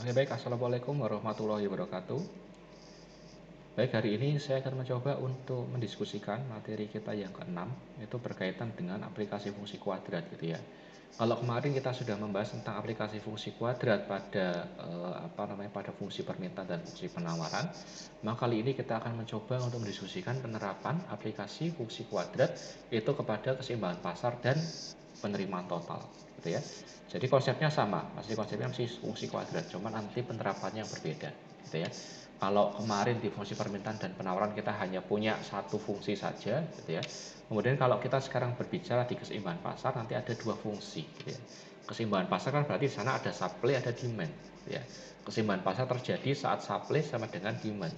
Oke baik, Assalamualaikum warahmatullahi wabarakatuh. Baik, hari ini saya akan mencoba untuk mendiskusikan materi kita yang keenam, yaitu berkaitan dengan aplikasi fungsi kuadrat gitu ya. Kalau kemarin kita sudah membahas tentang aplikasi fungsi kuadrat pada pada fungsi permintaan dan fungsi penawaran, maka kali ini kita akan mencoba untuk mendiskusikan penerapan aplikasi fungsi kuadrat itu kepada keseimbangan pasar dan penerimaan total gitu ya. Jadi konsepnya sama, masih konsepnya masih fungsi kuadrat, cuma nanti penerapannya yang berbeda gitu ya. Kalau kemarin di fungsi permintaan dan penawaran kita hanya punya satu fungsi saja gitu ya. Kemudian kalau kita sekarang berbicara di keseimbangan pasar nanti ada dua fungsi gitu ya. Keseimbangan pasar kan berarti di sana ada supply ada demand gitu ya. Keseimbangan pasar terjadi saat supply sama dengan demand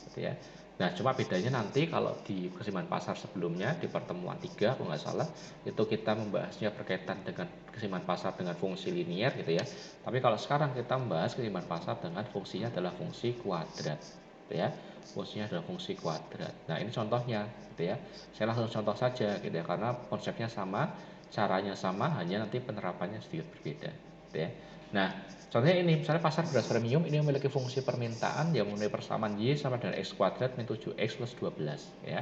gitu ya. Nah, cuma bedanya nanti kalau di keseimbangan pasar sebelumnya di pertemuan 3 kalau nggak salah itu kita membahasnya berkaitan dengan keseimbangan pasar dengan fungsi linier gitu ya. Tapi kalau sekarang kita membahas keseimbangan pasar dengan fungsinya adalah fungsi kuadrat gitu ya. Fungsinya adalah fungsi kuadrat. Nah, ini contohnya gitu ya. Saya langsung contoh saja gitu ya karena konsepnya sama, caranya sama, hanya nanti penerapannya sedikit berbeda gitu ya. Nah, contohnya ini, misalnya pasar beras premium ini memiliki fungsi permintaan yang memenuhi persamaan Y sama dengan X kuadrat min 7X plus 12 ya.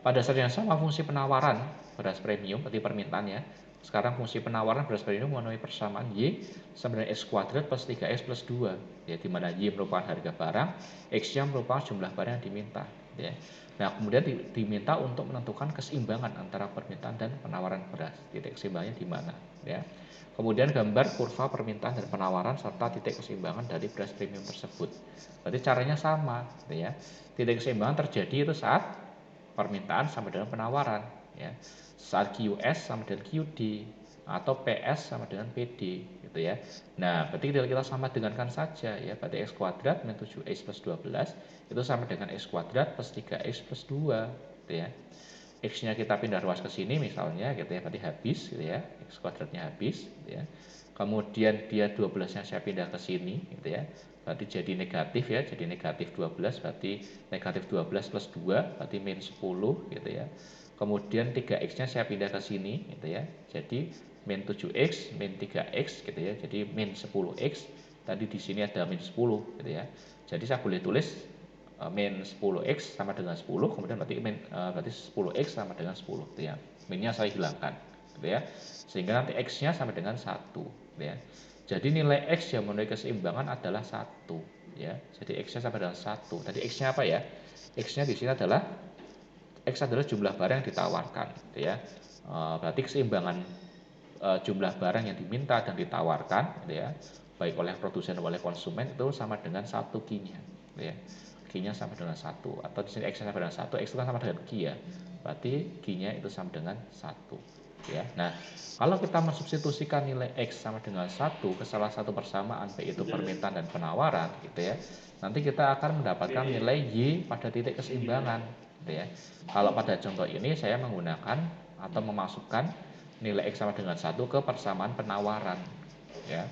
Pada saat yang sama fungsi penawaran beras premium berarti permintaan ya. Sekarang fungsi penawaran beras premium memenuhi persamaan Y sama dengan X kuadrat plus 3X plus 2 ya, di mana Y merupakan harga barang, X-nya merupakan jumlah barang yang diminta ya. Nah, kemudian diminta untuk menentukan keseimbangan antara permintaan dan penawaran beras. Titik keseimbangannya di mana ya. Kemudian gambar kurva permintaan dan penawaran serta titik keseimbangan dari beras premium tersebut. Berarti caranya sama, gitu ya. Titik keseimbangan terjadi itu saat permintaan sama dengan penawaran, ya. Saat QS sama dengan QD atau PS sama dengan PD, gitu ya. Nah, berarti kita sama dengankan saja ya. Berarti X kuadrat min 7X plus 12 itu sama dengan X kuadrat plus 3X plus 2, gitu ya. X-nya kita pindah ruas ke sini misalnya gitu ya, berarti habis gitu ya, X kuadratnya habis gitu ya. Kemudian dia 12-nya saya pindah ke sini gitu ya, berarti jadi negatif ya, jadi negatif 12 berarti negatif 12 plus 2 berarti min 10 gitu ya. Kemudian 3X-nya saya pindah ke sini gitu ya, jadi min 7X, min 3X gitu ya, jadi min 10X. Tadi di sini ada min 10 gitu ya. Jadi saya boleh tulis min 10x sama dengan 10, kemudian berarti 10x sama dengan 10 gitu ya. Minnya saya hilangkan gitu ya. Sehingga nanti x-nya sama dengan 1 gitu ya. Jadi nilai x yang memenuhi keseimbangan adalah 1 ya. Jadi x-nya sama dengan 1. Tadi x-nya apa ya? X-nya di sini adalah X adalah jumlah barang yang ditawarkan gitu ya. Berarti keseimbangan jumlah barang yang diminta dan ditawarkan gitu ya, baik oleh produsen maupun oleh konsumen itu sama dengan 1 Q-nya gitu ya. Q-nya sama dengan 1 atau di sini X sama dengan 1, X itu kan sama dengan Q ya. Berarti Q-nya itu sama dengan 1 ya. Nah, kalau kita mensubstitusikan nilai X sama dengan 1 ke salah satu persamaan baik itu permintaan dan penawaran gitu ya. Nanti kita akan mendapatkan nilai Y pada titik keseimbangan gitu ya. Kalau pada contoh ini saya menggunakan atau memasukkan nilai X sama dengan 1 ke persamaan penawaran ya.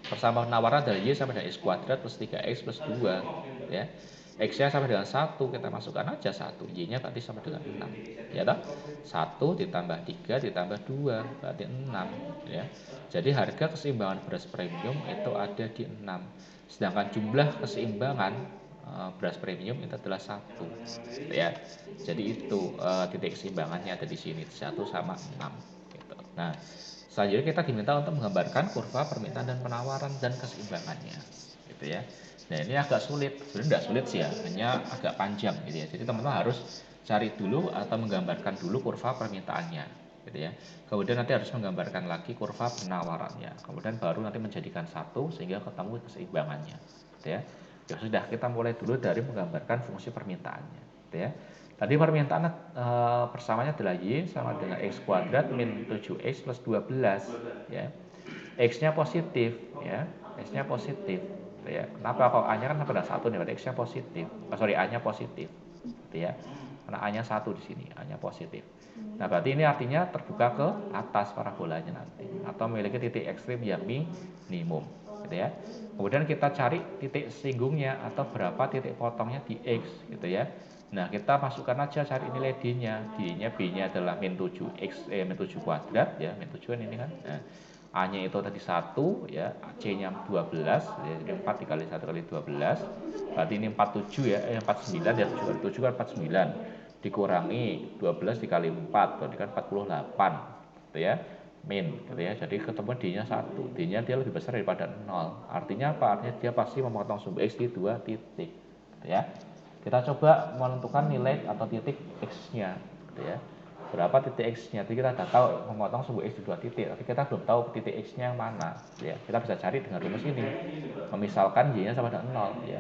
Persamaan penawaran adalah Y sama dengan X kuadrat plus 3X plus 2 ya. X-nya sama dengan 1, kita masukkan aja 1, Y-nya berarti sama dengan 6 ya toh. 1 ditambah 3 ditambah 2 berarti 6 ya. Jadi harga keseimbangan beras premium itu ada di 6. Sedangkan jumlah keseimbangan beras premium itu adalah 1 ya. Jadi itu titik keseimbangannya ada di sini 1 sama 6 gitu. Nah, selanjutnya kita diminta untuk menggambarkan kurva permintaan dan penawaran dan keseimbangannya gitu ya. Nah, ini agak sulit, sebenarnya tidak sulit sih ya, hanya agak panjang gitu ya. Jadi teman-teman harus cari dulu atau menggambarkan dulu kurva permintaannya gitu ya. Kemudian nanti harus menggambarkan lagi kurva penawarannya. Kemudian baru nanti menjadikan satu sehingga ketemu keseimbangannya gitu ya. Ya sudah, kita mulai dulu dari menggambarkan fungsi permintaannya gitu ya. Tadi permintaan persamanya adalah Y sama dengan X kuadrat min 7X plus 12 ya. X-nya positif ya, X-nya positif ya. Kenapa? Kalau A-nya kan sampai dengan 1 nih, berarti X-nya positif. A-nya positif gitu ya. Karena A-nya 1 di sini, A-nya positif. Nah, berarti ini artinya terbuka ke atas parabolanya nanti atau memiliki titik ekstrim yang minimum gitu ya. Kemudian kita cari titik singgungnya atau berapa titik potongnya di X gitu ya. Nah, kita masukkan aja cari nilai D-nya. D-nya B-nya adalah min 7 kuadrat ya, min 7 ini kan. Nah, A-nya itu tadi 1 ya, C-nya 12 ya, jadi 4 dikali 1 kali 12 berarti ini 47 ya, 49 ya, 7 kali 7 kan 49 dikurangi 12 dikali 4 berarti kan 48 gitu ya, min gitu ya. Jadi ketemu D-nya 1, D-nya dia lebih besar daripada 0. Artinya apa? Artinya dia pasti memotong sumbu X di 2 titik gitu ya. Kita coba menentukan nilai atau titik X-nya gitu ya. Berapa titik X-nya? Jadi kita sudah tahu memotong sumbu X di 2 titik, tapi kita belum tahu titik X-nya yang mana ya. Kita bisa cari dengan rumus ini. Misalkan Y-nya sama dengan 0 ya.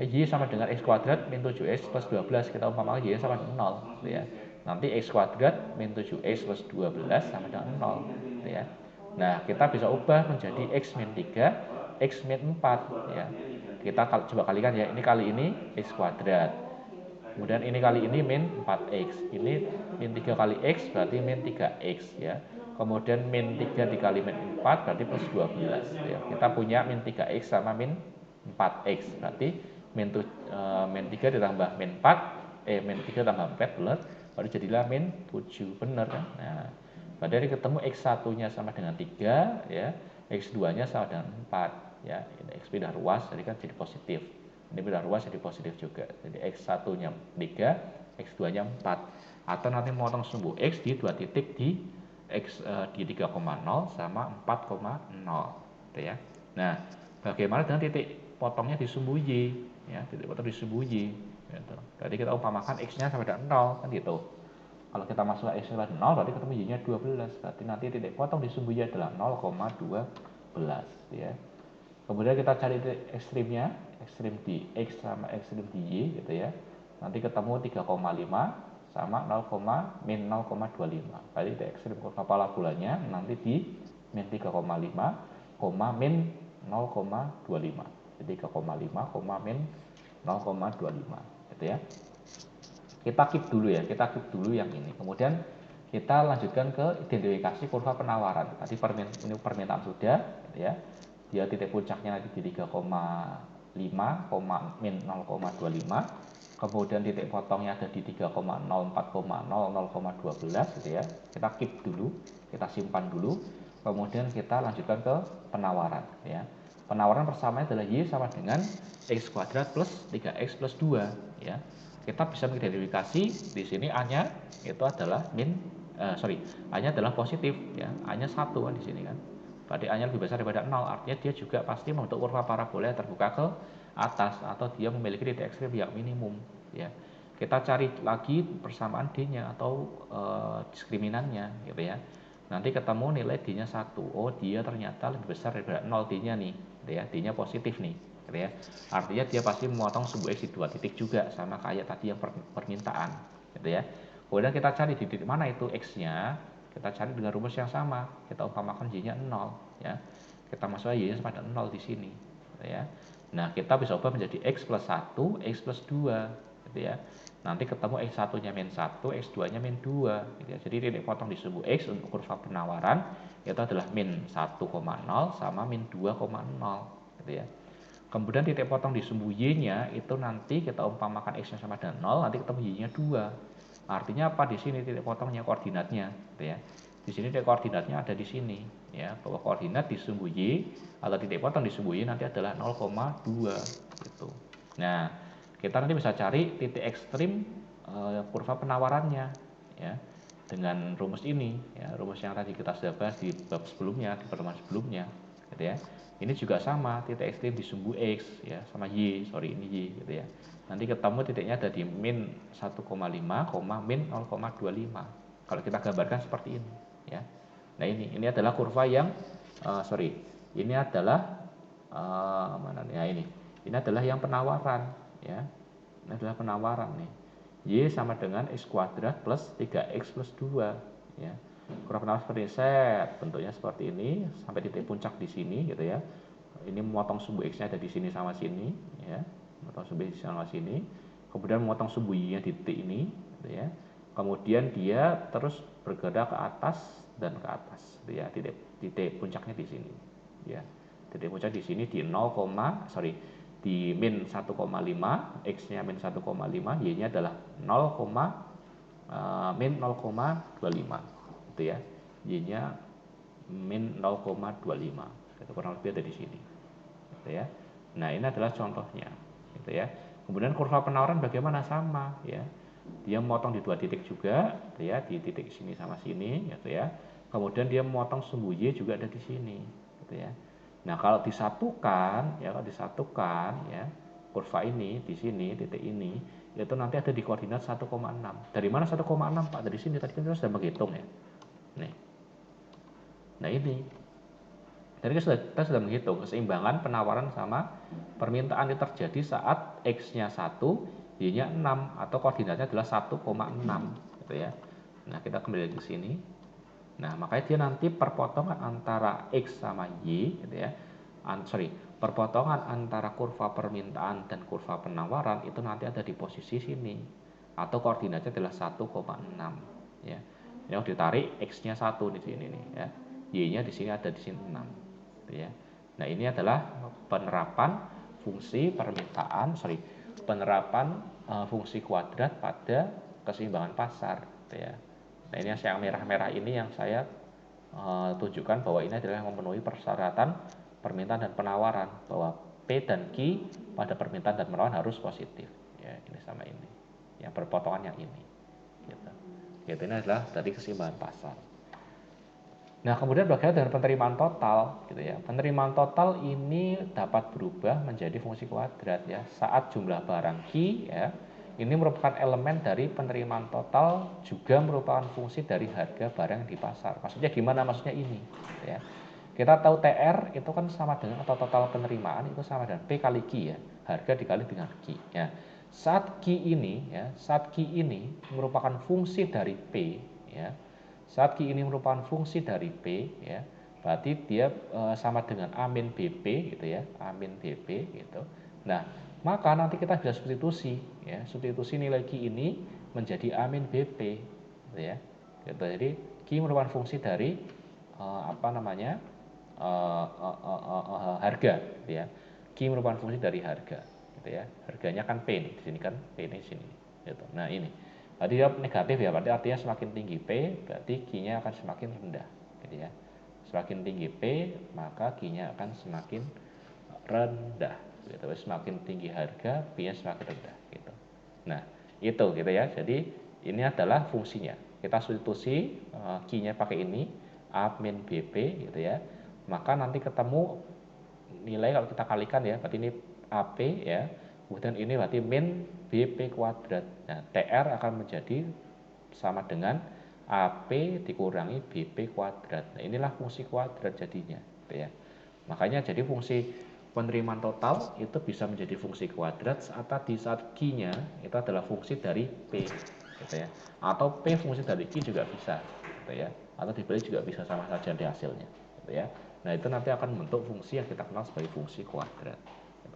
Y sama dengan X kuadrat min 7X plus 12. Kita umpamakan Y-nya sama dengan 0 gitu ya. Nanti X kuadrat min 7X plus 12 sama dengan 0 gitu ya. Nah, kita bisa ubah menjadi X min 3, X min 4 ya. Kita coba kalikan ya, ini kali ini X kuadrat. Kemudian ini kali ini min 4x, ini min 3 kali x berarti min 3x ya. Kemudian min 3 dikali min 4 berarti plus 12 ya. Kita punya min 3x sama min 4x, berarti min 3 ditambah min 4, min 3 tambah 4 benar, baru jadilah min 7, benar kan. Nah, berarti ketemu x1 nya sama dengan 3 ya, x2 nya sama dengan 4 ya. Ini x pindah ruas jadi kan jadi positif. Ini pindah ruas jadi positif juga. Jadi X1 nya 3, X2 nya 4. Atau nanti memotong sumbu X di 2 titik di di 3,0 sama 4,0 gitu ya. Nah, bagaimana dengan titik potongnya di sumbu Y ya, titik potong di sumbu Y gitu. Jadi kita umpamakan X-nya sama dengan 0 kan gitu. Kalau kita masuk X nya 0 berarti ketemu Y-nya 12. Berarti nanti titik potong di sumbu Y adalah 0,12 gitu ya. Kemudian kita cari ekstrimnya, ekstrim di X sama ekstrim di Y gitu ya. Nanti ketemu 3,5 sama 0, min 0,25. Berarti di ekstrim kurva parabolanya nanti di min 3,5, min 0,25. Jadi 3,5, min 0,25 gitu ya. Kita keep dulu ya, kita keep dulu yang ini. Kemudian kita lanjutkan ke identifikasi kurva penawaran. Tadi ini permintaan sudah gitu ya. Dia titik puncaknya nanti di 3,5, min 0,25. Kemudian titik potongnya ada di 3,0, 4,0, 0,12 gitu ya. Kita keep dulu, kita simpan dulu. Kemudian kita lanjutkan ke penawaran ya. Penawaran persamanya adalah Y sama dengan X kuadrat plus 3X plus 2 ya. Kita bisa mengidentifikasi di sini A-nya itu adalah A-nya adalah positif ya. A-nya 1 kan di sini kan. Berarti A-nya lebih besar daripada 0, artinya dia juga pasti membentuk kurva parabola yang terbuka ke atas atau dia memiliki titik ekstrim yang minimum ya. Kita cari lagi persamaan D-nya atau diskriminannya gitu ya. Nanti ketemu nilai D-nya 1. Oh, dia ternyata lebih besar daripada 0 D-nya nih gitu ya. D-nya positif nih gitu ya. Artinya dia pasti memotong sumbu X di 2 titik juga sama kayak tadi yang permintaan gitu ya. Kemudian kita cari di titik mana itu X-nya. Kita cari dengan rumus yang sama. Kita umpamakan Y-nya 0 ya. Kita masukkan Y-nya sama dengan 0 di sini gitu ya. Nah, kita bisa ubah menjadi X plus 1, X plus 2 gitu ya. Nanti ketemu X1-nya min 1, X2-nya min 2 gitu ya. Jadi titik potong di sumbu X untuk kurva penawaran itu adalah min 1,0 sama min 2,0 gitu ya. Kemudian titik potong di sumbu Y-nya itu nanti kita umpamakan X-nya sama dengan 0, nanti ketemu Y-nya 2. Artinya apa di sini titik potongnya, koordinatnya gitu ya. Di sini titik koordinatnya ada di sini ya, bahwa koordinat di sumbu Y atau titik potong di sumbu Y nanti adalah 0,2 gitu. Nah, kita nanti bisa cari titik ekstrim kurva penawarannya ya dengan rumus ini ya, rumus yang tadi kita sudah bahas di bab sebelumnya, di pertemuan sebelumnya gitu ya. Ini juga sama, titik ekstrim di sumbu X ya sama Y, ini Y gitu ya. Nanti ketemu titiknya ada di min 1,5, min 0,25. Kalau kita gambarkan seperti ini ya. Nah, ini adalah kurva yang ini adalah mana nih? Nah, ini adalah yang penawaran ya. Ini adalah penawaran nih. Y sama dengan X kuadrat plus 3X plus 2 ya. Kurva penawaran seperti set, bentuknya seperti ini sampai titik puncak di sini gitu ya. Ini memotong sumbu X-nya ada di sini sama sini ya. Memotong sumbu X sama sini. Kemudian memotong sumbu Y-nya di titik ini gitu ya. Kemudian dia terus bergerak ke atas dan ke atas gitu ya. Titik puncaknya di sini ya. Titik puncak di sini di di min 1,5, X-nya min 1,5, Y-nya adalah min 0,25 gitu ya. Y-nya min 0,25. Itu kurang lebih ada di sini. Gitu ya. Nah, ini adalah contohnya. Gitu ya. Kemudian kurva penawaran bagaimana, sama ya. Dia memotong di 2 titik juga, gitu ya, di titik sini sama sini, gitu ya. Kemudian dia memotong sumbu Y juga ada di sini, gitu ya. Nah, kalau disatukan, ya, kurva ini di sini, titik ini, itu nanti ada di koordinat 1,6. Dari mana 1,6, Pak? Dari sini, tadi kita sudah menghitung ya. Nih. Nah, ini. Jadi kita sudah menghitung keseimbangan penawaran sama permintaan yang terjadi saat X-nya 1, Y-nya 6, atau koordinatnya adalah 1,6, gitu ya. Nah, kita kembali ke sini. Nah, makanya dia nanti perpotongan antara X sama Y, gitu ya. Perpotongan antara kurva permintaan dan kurva penawaran itu nanti ada di posisi sini, atau koordinatnya adalah 1,6, ya. Yang ditarik X-nya 1 di sini nih, ya. Y-nya di sini ada di sini 6. Ya. Nah, ini adalah penerapan fungsi fungsi kuadrat pada keseimbangan pasar, ya. Nah, ini yang merah-merah ini yang saya tunjukkan bahwa ini adalah yang memenuhi persyaratan permintaan dan penawaran, bahwa P dan Q pada permintaan dan penawaran harus positif. Ya, ini sama ini. Yang berpotongan yang ini. Gitu. Gitu, ini adalah dari keseimbangan pasar. Nah, kemudian bagaimana dengan penerimaan total, gitu ya. Penerimaan total ini dapat berubah menjadi fungsi kuadrat ya. Saat jumlah barang Q ya, ini merupakan elemen dari penerimaan total, juga merupakan fungsi dari harga barang di pasar. Maksudnya gimana? Maksudnya ini, gitu ya. Kita tahu TR itu kan sama dengan, atau total penerimaan itu sama dengan P kali Q ya, harga dikali dengan Q ya. Saat Q ini merupakan fungsi dari P ya. Saat Q ini merupakan fungsi dari P ya, berarti dia sama dengan A min BP gitu ya, A min BP gitu. Nah, maka nanti kita bisa substitusi ya, substitusi nilai Q ini menjadi A min BP gitu ya. Gitu. Jadi Q merupakan fungsi dari harga gitu ya. Q merupakan fungsi dari harga gitu ya. Harganya kan P nih, di sini kan P ini sini gitu. Nah, ini berarti dia negatif ya, berarti artinya semakin tinggi P, berarti Q-nya akan semakin rendah, gitu ya. Semakin tinggi P, maka Q-nya akan semakin rendah, gitu. Semakin tinggi harga, P-nya semakin rendah, gitu. Nah, itu gitu ya. Jadi ini adalah fungsinya. Kita substitusi Q-nya pakai ini, A min BP, gitu ya. Maka nanti ketemu nilai kalau kita kalikan ya, berarti ini AP ya. Kemudian ini berarti min BP kuadrat. Nah, TR akan menjadi sama dengan AP dikurangi BP kuadrat. Nah, inilah fungsi kuadrat jadinya, gitu ya. Makanya jadi fungsi penerimaan total itu bisa menjadi fungsi kuadrat saat Q-nya itu adalah fungsi dari P, gitu ya. Atau P fungsi dari Q juga bisa, gitu ya. Atau dibalik juga bisa, sama saja di hasilnya, gitu ya. Nah, itu nanti akan membentuk fungsi yang kita kenal sebagai fungsi kuadrat.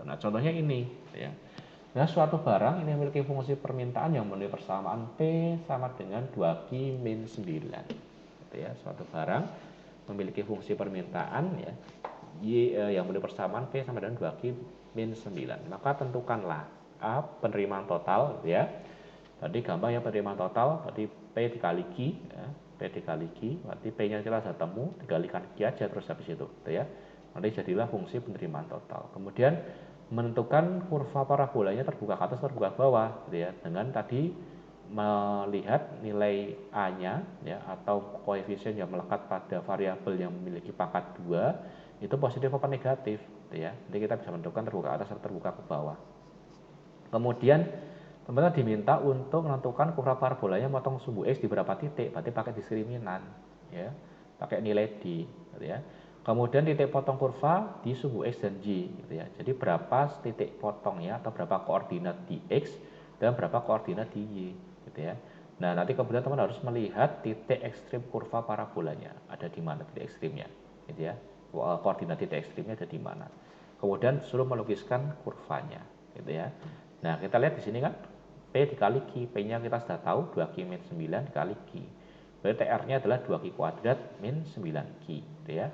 Nah, contohnya ini, ya. Nah, suatu barang ini memiliki fungsi permintaan yang memenuhi persamaan P sama dengan 2Q min 9. Gitu ya, suatu barang memiliki fungsi permintaan ya, yang memenuhi persamaan P sama dengan 2Q min 9. Maka tentukanlah A penerimaan total, gitu ya. Tadi gampang ya, penerimaan total, berarti P dikali Q, ya. P dikali Q, berarti P-nya kita sudah temu, dikalikan Q aja terus habis itu, gitu ya. Nanti jadilah fungsi penerimaan total. Kemudian menentukan kurva parabolanya terbuka ke atas, terbuka ke bawah, gitu ya. Dengan tadi melihat nilai A-nya ya, atau koefisien yang melekat pada variabel yang memiliki pangkat 2 itu positif apa negatif, gitu ya. Jadi kita bisa menentukan terbuka ke atas atau terbuka ke bawah. Kemudian teman-teman diminta untuk menentukan kurva parabolanya motong sumbu X di berapa titik, berarti pakai diskriminan ya, pakai nilai D gitu ya. Kemudian titik potong kurva di sumbu X dan Y gitu ya. Jadi berapa titik potongnya atau berapa koordinat di X dan berapa koordinat di Y gitu ya. Nah, nanti kemudian teman harus melihat titik ekstrim kurva parabolanya ada di mana, titik ekstrimnya gitu ya. Koordinat titik ekstrimnya ada di mana. Kemudian suruh melukiskan kurvanya gitu ya. Nah, kita lihat di sini kan P dikali Q, P-nya kita sudah tahu 2Q min 9 dikali Q. Berarti TR-nya adalah 2Q kuadrat min 9Q, gitu ya.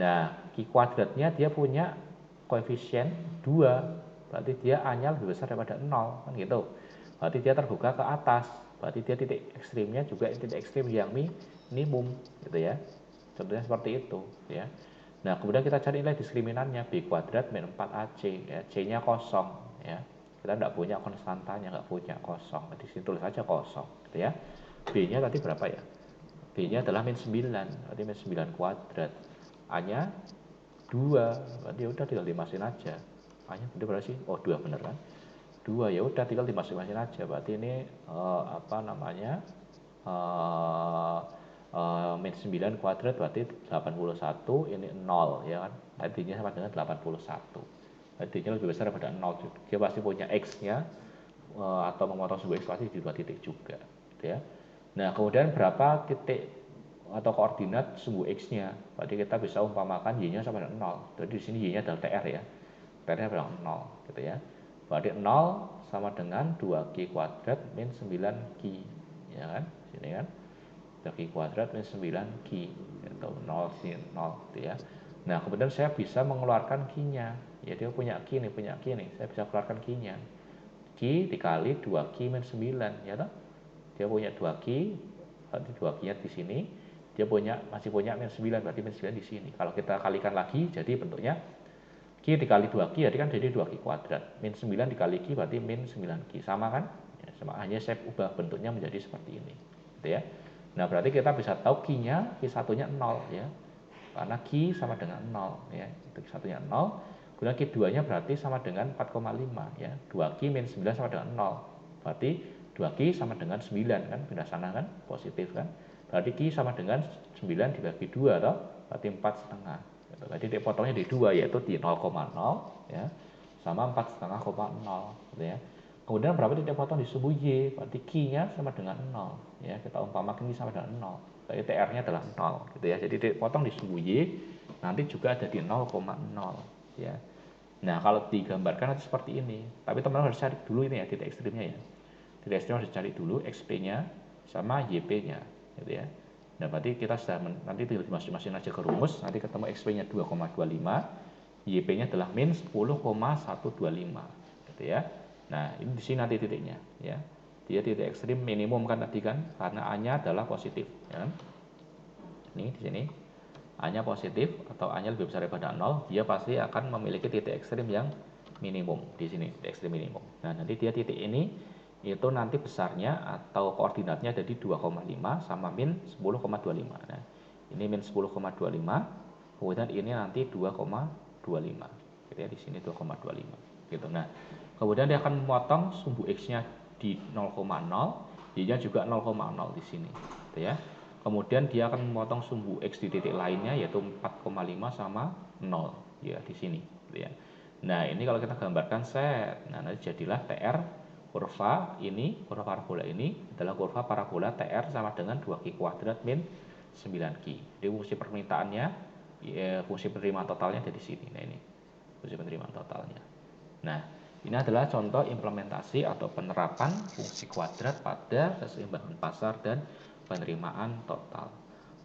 Nah, Q kuadratnya dia punya koefisien 2, berarti dia A-nya lebih besar daripada 0, kan gitu. Berarti dia terbuka ke atas, berarti dia titik ekstrimnya juga titik ekstrim yang minimum, gitu ya. Contohnya seperti itu ya. Nah, kemudian kita cari nilai diskriminannya B kuadrat min 4AC ya. C-nya kosong ya. Kita tidak punya konstantanya, nggak punya, kosong. Di sini tulis saja kosong gitu ya. B-nya tadi berapa ya? B-nya adalah min 9, berarti min 9 kuadrat. A-nya 2, berarti udah tinggal dimasukin aja. A-nya berapa sih? Oh, 2 bener kan? 2 ya udah tinggal dimasukin aja. Berarti ini apa namanya? Min 9 kuadrat berarti 81, ini 0 ya kan. Tadinya sama dengan 81. Tadinya lebih besar daripada 0. Dia pasti punya X-nya atau memotong sebuah X pasti di 2 titik juga gitu ya. Nah, kemudian berapa titik atau koordinat sumbu X-nya? Berarti kita bisa umpamakan Y-nya sama dengan 0. Jadi di sini Y-nya adalah TR ya. TR-nya adalah 0 gitu ya. Berarti 0 sama dengan 2Q kuadrat min 9Q ya kan? Sini kan? 2Q kuadrat min 9Q atau 0 sini 0 gitu ya. Nah, kemudian saya bisa mengeluarkan Q-nya. Ya, dia punya Q nih, Saya bisa keluarkan Q-nya. Q dikali 2Q min 9 ya toh? Dia punya 2Q, berarti 2Q-nya di sini. Dia masih punya min 9, berarti min 9 di sini. Kalau kita kalikan lagi, jadi bentuknya Q dikali 2Q, jadi kan jadi 2Q kuadrat. Min 9 dikali Q, berarti min 9Q. Sama kan? Ya, sama, hanya saya ubah bentuknya menjadi seperti ini. Gitu ya. Nah, berarti kita bisa tahu Q-nya, Q1-nya 0 ya. Karena Q sama dengan 0 ya. Itu Q1-nya 0. Kemudian Q2-nya berarti sama dengan 4,5 ya. 2Q min 9 sama dengan 0. Berarti 2Q sama dengan 9 kan, pindah sana kan, positif kan. Berarti Q sama dengan 9 dibagi 2 toh, berarti 4,5. Gitu. Jadi dipotongnya di 2 yaitu di 0,0 ya. Sama 4,5,0 gitu ya. Kemudian berapa titik potong di sumbu Y? Berarti Q-nya sama dengan 0 ya. Kita umpamakan Q sama dengan 0. Berarti TR-nya adalah 0 gitu ya. Jadi titik potong di sumbu Y nanti juga ada di 0,0 ya. Nah, kalau digambarkan nanti seperti ini. Tapi teman-teman harus cari dulu ini ya titik ekstrimnya ya. Titik ekstrim harus dicari dulu XP-nya sama YP-nya gitu ya. Nah, berarti kita sudah nanti tinggal dimasukin aja ke rumus, nanti ketemu XP-nya 2,25, YP-nya adalah min 10,125 gitu ya. Nah, ini di sini nanti titiknya ya. Dia titik ekstrim minimum kan tadi kan, karena A-nya adalah positif ya. Ini di sini A-nya positif atau A-nya lebih besar daripada 0, dia pasti akan memiliki titik ekstrim yang minimum di sini, titik ekstrim minimum. Nah, nanti dia titik ini itu nanti besarnya atau koordinatnya ada di 2,5 sama min 10,25. Nah, ini min 10,25, kemudian ini nanti 2,25. Gitu ya, di sini 2,25 gitu. Nah, kemudian dia akan memotong sumbu X-nya di 0,0, Y-nya juga 0,0 di sini, gitu ya. Kemudian dia akan memotong sumbu X di titik lainnya yaitu 4,5 sama 0 ya di sini gitu ya. Nah, ini kalau kita gambarkan set, nah nanti jadilah TR kurva ini, kurva parabola ini adalah kurva parabola TR sama dengan 2Q kuadrat min 9Q. Jadi fungsi permintaannya ya, fungsi penerimaan totalnya ada di sini. Nah, ini fungsi penerimaan totalnya. Nah, ini adalah contoh implementasi atau penerapan fungsi kuadrat pada keseimbangan pasar dan penerimaan total.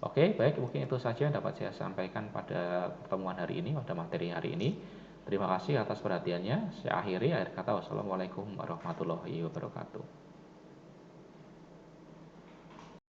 Oke, baik, mungkin itu saja yang dapat saya sampaikan pada pertemuan hari ini, pada materi hari ini. Terima kasih atas perhatiannya. Saya akhiri, akhir kata, wassalamualaikum warahmatullahi wabarakatuh.